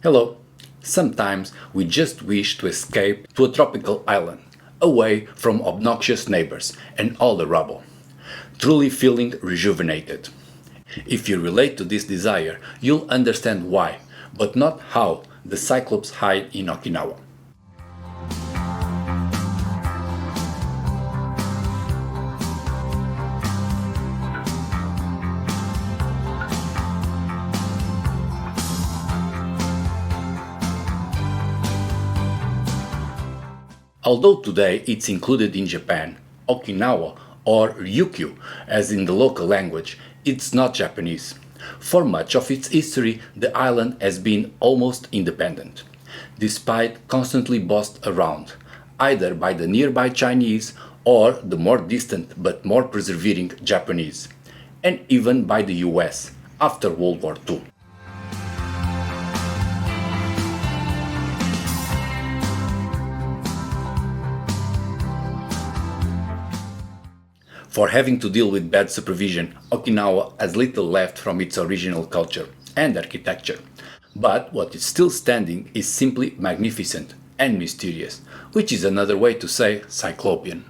Hello. Sometimes we just wish to escape to a tropical island, away from obnoxious neighbors and all the rubble, truly feeling rejuvenated. If you relate to this desire, you'll understand why, but not how, the Cyclops hide in Okinawa. Although today it's included in Japan, Okinawa or Ryukyu, as in the local language, it's not Japanese. For much of its history, the island has been almost independent, despite constantly bossed around, either by the nearby Chinese or the more distant but more persevering Japanese, and even by the US after World War II. For having to deal with bad supervision, Okinawa has little left from its original culture and architecture. But what is still standing is simply magnificent and mysterious, which is another way to say Cyclopean.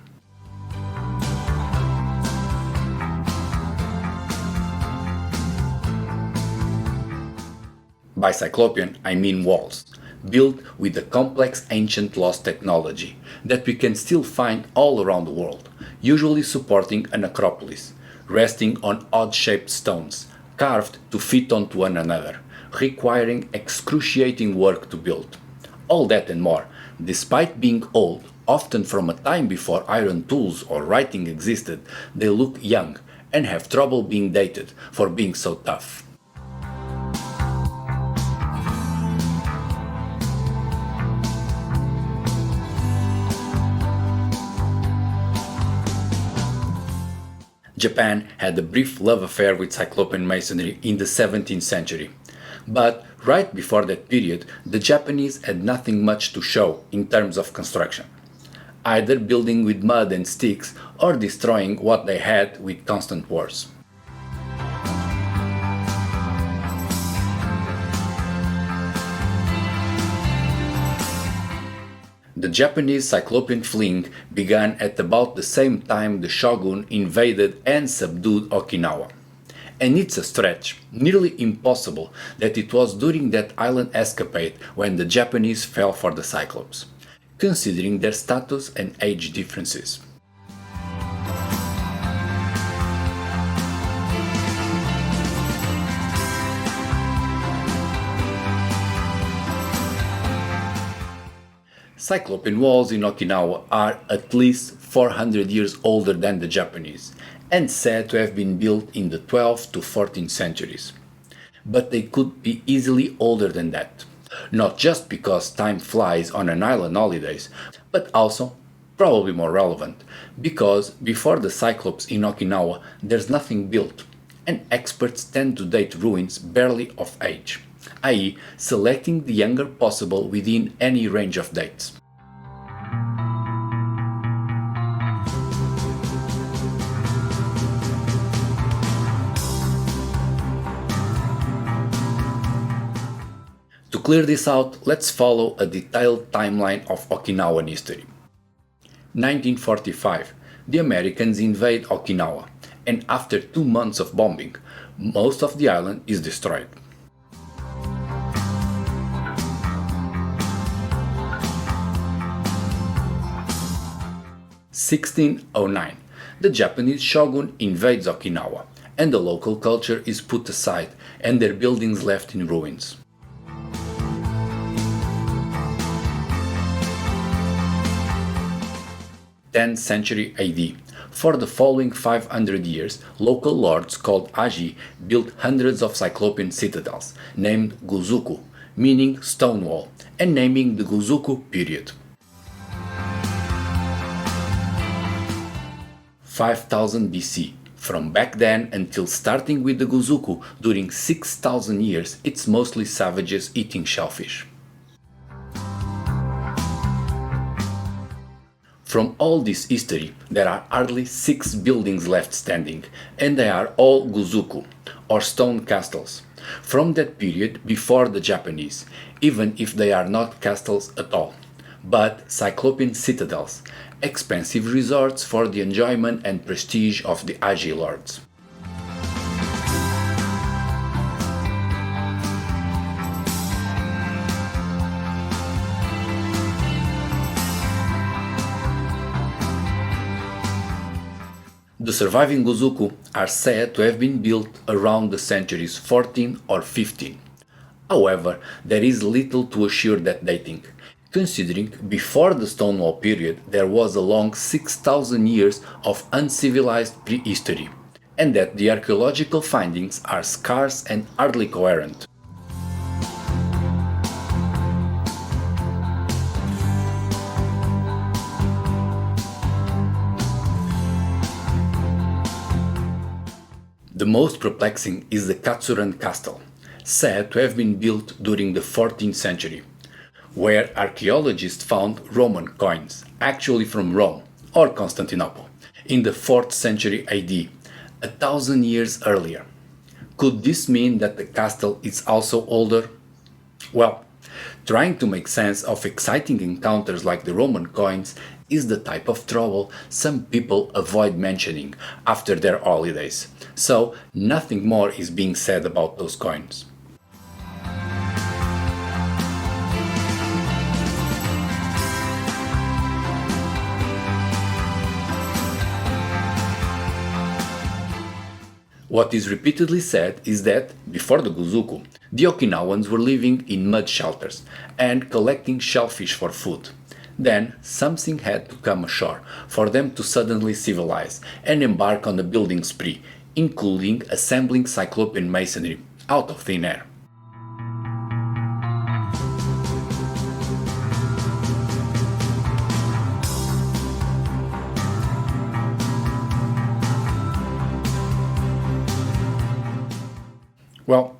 By Cyclopean, I mean walls, built with a complex ancient lost technology that we can still find all around the world, usually supporting an acropolis, resting on odd-shaped stones, carved to fit onto one another, requiring excruciating work to build. All that and more, despite being old, often from a time before iron tools or writing existed, they look young and have trouble being dated for being so tough. Japan had a brief love affair with Cyclopean masonry in the 17th century. But right before that period, the Japanese had nothing much to show in terms of construction, either building with mud and sticks or destroying what they had with constant wars. The Japanese Cyclopean fling began at about the same time the shogun invaded and subdued Okinawa. And it's a stretch, nearly impossible, that it was during that island escapade when the Japanese fell for the Cyclops, considering their status and age differences. Cyclopean walls in Okinawa are at least 400 years older than the Japanese, and said to have been built in the 12th to 14th centuries. But they could be easily older than that. Not just because time flies on an island holidays, but also, probably more relevant, because before the Cyclops in Okinawa there's nothing built, and experts tend to date ruins barely of age, i.e. selecting the younger possible within any range of dates. To clear this out, let's follow a detailed timeline of Okinawan history. 1945, the Americans invade Okinawa, and after 2 months of bombing, most of the island is destroyed. 1609, the Japanese shogun invades Okinawa, and the local culture is put aside and their buildings left in ruins. 10th century AD. For the following 500 years, local lords called Aji built hundreds of Cyclopean citadels, named gusuku, meaning stone wall, and naming the Gusuku period. 5000 BC. From back then until starting with the Gusuku, during 6000 years, it's mostly savages eating shellfish. From all this history, there are hardly 6 buildings left standing, and they are all gusuku, or stone castles, from that period before the Japanese, even if they are not castles at all, but Cyclopean citadels, expensive resorts for the enjoyment and prestige of the Agi lords. The surviving gusuku are said to have been built around the centuries 14 or 15. However, there is little to assure that dating, considering before the Stonewall period there was a long 6,000 years of uncivilized prehistory, and that the archaeological findings are scarce and hardly coherent. The most perplexing is the Katsuren castle, said to have been built during the 14th century, where archaeologists found Roman coins, actually from Rome or Constantinople, in the 4th century AD, 1,000 years earlier. Could this mean that the castle is also older? Well, trying to make sense of exciting encounters like the Roman coins is the type of trouble some people avoid mentioning after their holidays, so nothing more is being said about those coins. What is repeatedly said is that, before the gusuku, the Okinawans were living in mud shelters and collecting shellfish for food. Then something had to come ashore for them to suddenly civilize and embark on a building spree, including assembling Cyclopean masonry out of thin air. Well,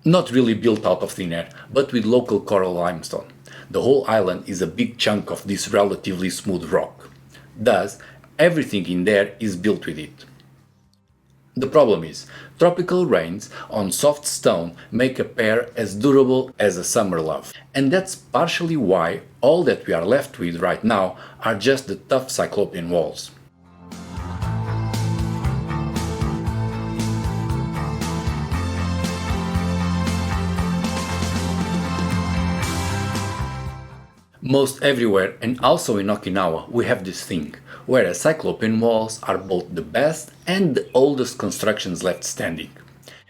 not really built out of thin air, but with local coral limestone. The whole island is a big chunk of this relatively smooth rock. Thus, everything in there is built with it. The problem is, tropical rains on soft stone make a pair as durable as a summer love. And that's partially why all that we are left with right now are just the tough Cyclopean walls. Most everywhere, and also in Okinawa, we have this thing, whereas Cyclopean walls are both the best and the oldest constructions left standing.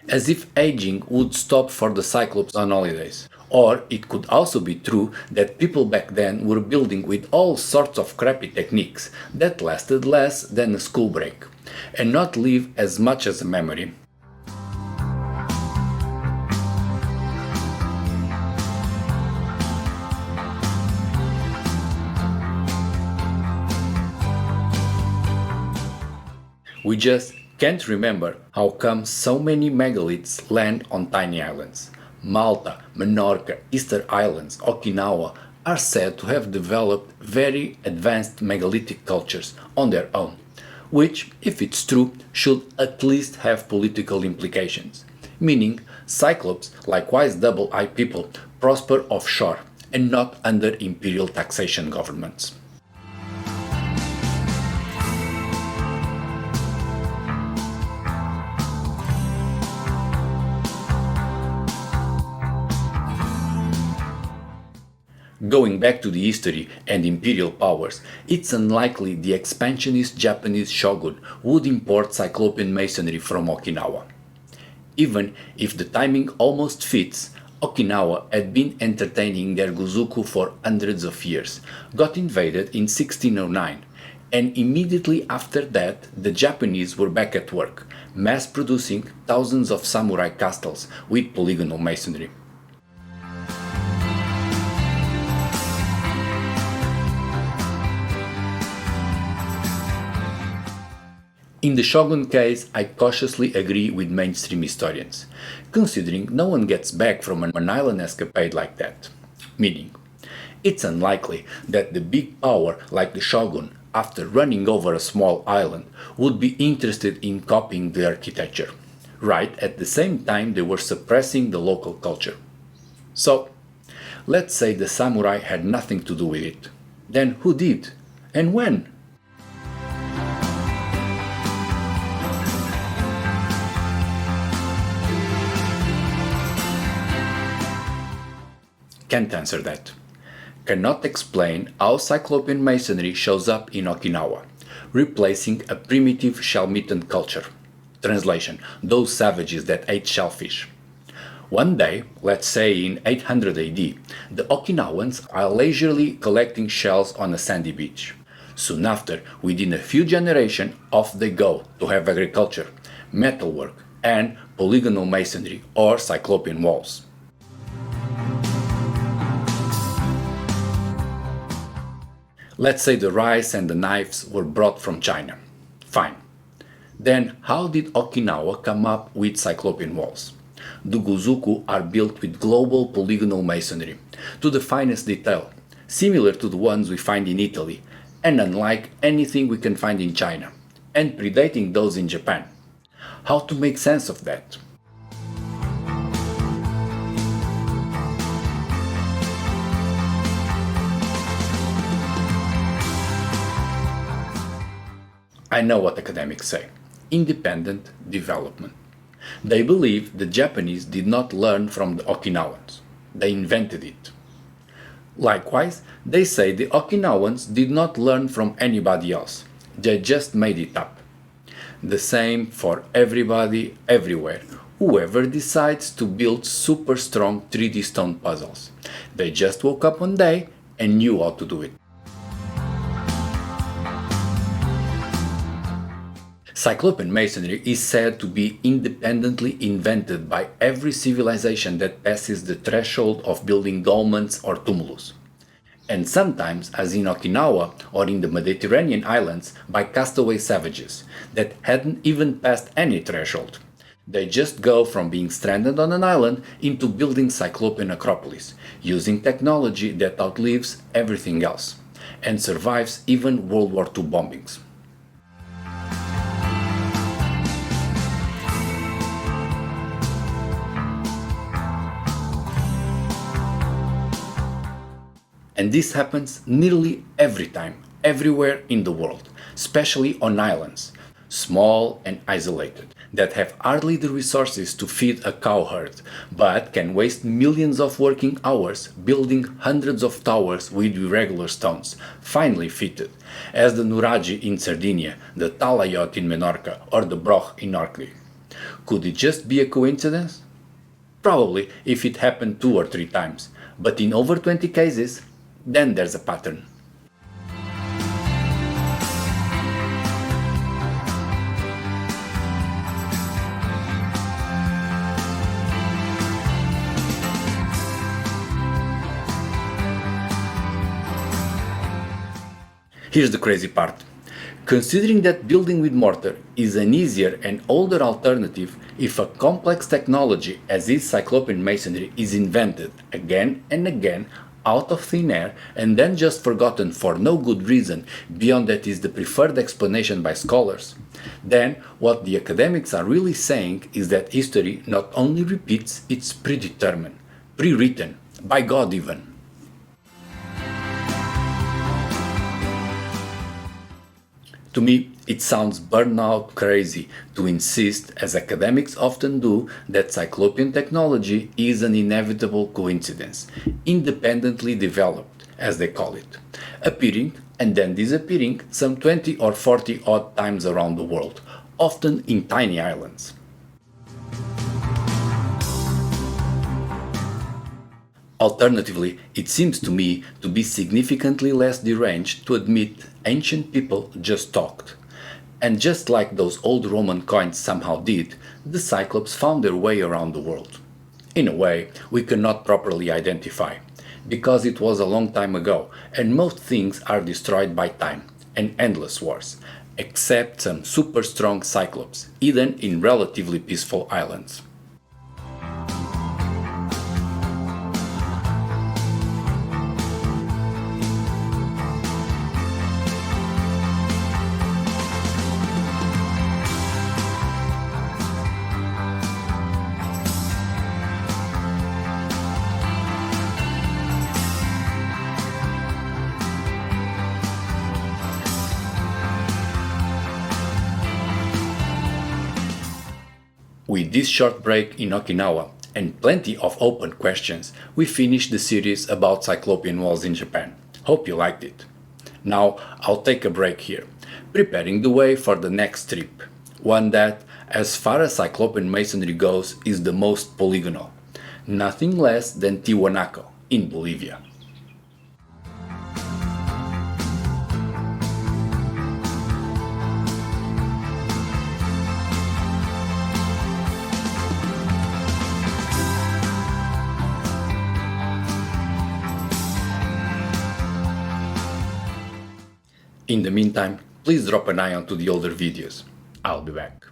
As if aging would stop for the Cyclops on holidays. Or it could also be true that people back then were building with all sorts of crappy techniques that lasted less than a school break, and not leave as much as a memory. We just can't remember how come so many megaliths land on tiny islands. Malta, Menorca, Easter Islands, Okinawa are said to have developed very advanced megalithic cultures on their own, which, if it's true, should at least have political implications, meaning Cyclops, likewise double-eyed people, prosper offshore and not under imperial taxation governments. Going back to the history and imperial powers, it's unlikely the expansionist Japanese shogun would import Cyclopean masonry from Okinawa. Even if the timing almost fits, Okinawa had been entertaining their gusuku for hundreds of years, got invaded in 1609, and immediately after that the Japanese were back at work, mass producing thousands of samurai castles with polygonal masonry. In the Shogun case, I cautiously agree with mainstream historians, considering no one gets back from an island escapade like that. Meaning, it's unlikely that the big power like the Shogun, after running over a small island, would be interested in copying the architecture. right at the same time they were suppressing the local culture. So, let's say the samurai had nothing to do with it. Then who did? And when? Can't answer that. Cannot explain how Cyclopean masonry shows up in Okinawa, replacing a primitive shell-mitten culture. Translation: those savages that ate shellfish. One day, let's say in 800 AD, the Okinawans are leisurely collecting shells on a sandy beach. Soon after, within a few generations, off they go to have agriculture, metalwork, and polygonal masonry or Cyclopean walls. Let's say the rice and the knives were brought from China. Fine. Then how did Okinawa come up with Cyclopean walls? The gusuku are built with global polygonal masonry, to the finest detail, similar to the ones we find in Italy, and unlike anything we can find in China, and predating those in Japan. How to make sense of that? I know what academics say. Independent development. They believe the Japanese did not learn from the Okinawans. They invented it. Likewise, they say the Okinawans did not learn from anybody else. They just made it up. The same for everybody, everywhere, whoever decides to build super strong 3D stone puzzles. They just woke up one day and knew how to do it. Cyclopean masonry is said to be independently invented by every civilization that passes the threshold of building dolmens or tumulus, and sometimes, as in Okinawa or in the Mediterranean islands, by castaway savages that hadn't even passed any threshold. They just go from being stranded on an island into building Cyclopean acropolis, using technology that outlives everything else, and survives even World War II bombings. And this happens nearly every time, everywhere in the world, especially on islands, small and isolated, that have hardly the resources to feed a cow herd, but can waste millions of working hours building hundreds of towers with irregular stones, finely fitted, as the Nuraghi in Sardinia, the Talayot in Menorca, or the Broch in Orkney. Could it just be a coincidence? Probably, if it happened 2 or 3 times, but in over 20 cases, then there's a pattern. Here's the crazy part. Considering that building with mortar is an easier and older alternative, if a complex technology as is Cyclopean masonry is invented again and again out of thin air and then just forgotten for no good reason beyond that is the preferred explanation by scholars, then what the academics are really saying is that history not only repeats, it's predetermined, pre-written, by God even. To me, it sounds burnout crazy to insist, as academics often do, that Cyclopean technology is an inevitable coincidence, independently developed, as they call it, appearing and then disappearing some 20 or 40 odd times around the world, often in tiny islands. Alternatively, it seems to me to be significantly less deranged to admit ancient people just talked. And just like those old Roman coins somehow did, the Cyclops found their way around the world. In a way, we cannot properly identify, because it was a long time ago, and most things are destroyed by time and endless wars, except some super strong Cyclops, hidden in relatively peaceful islands. With this short break in Okinawa and plenty of open questions, we finished the series about Cyclopean Walls in Japan. Hope you liked it. Now I'll take a break here, preparing the way for the next trip, one that, as far as Cyclopean masonry goes, is the most polygonal, nothing less than Tiwanaku in Bolivia. In the meantime, please drop an eye onto the older videos. I'll be back.